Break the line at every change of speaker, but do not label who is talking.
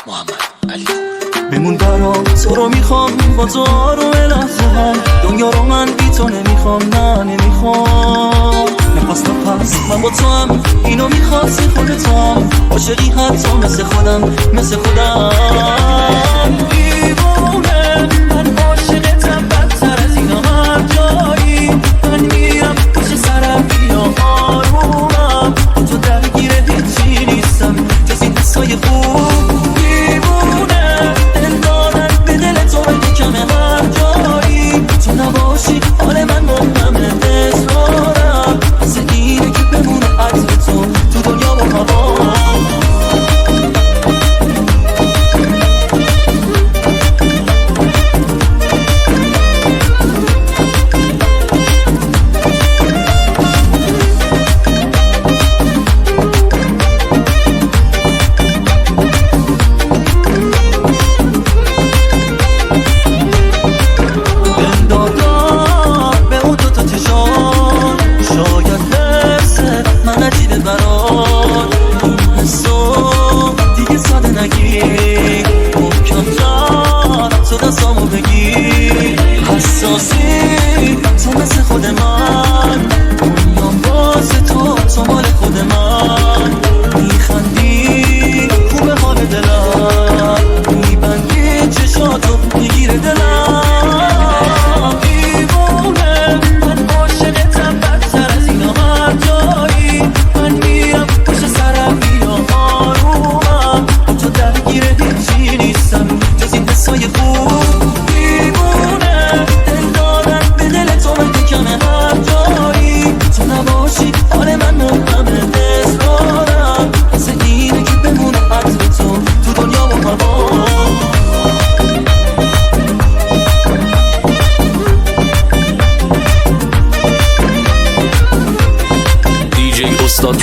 محمد علی
بمون برام، تو رو میخوام با تو آروم لحظه هم. دنیا رو من بی تو نمیخوام، نه نمیخوام. نفس تا پس من با تو هم، اینو میخواستی خودت هم. عاشقی حتی مثل خودم، مثل خودم. دیوونه من عاشقتم، بدتر از اینا هر جایی. من میرم پشت سرم، بیا آرومم. تو درگیر هیچی نیستم جز این حسای خوب. دیوونه دل دادن به دل تو اگه کمه هر جایی. تو نباشی حال من مهمه اصرارم. مثل اینه که بمونه عطر تو دنیا و هوا. تو مثل خود من، دنیام واسه تو مال خود من. میخندی خوبه حال دلم، میبندی چشاتو میگیره دلم. دیوونه من عاشقتم، بدتر از اینا هر جایی. من میرم پشت سرم، بیا آرومم. تو درگیر هیچی نیستم جز این حسای خوب.
DJ Ustad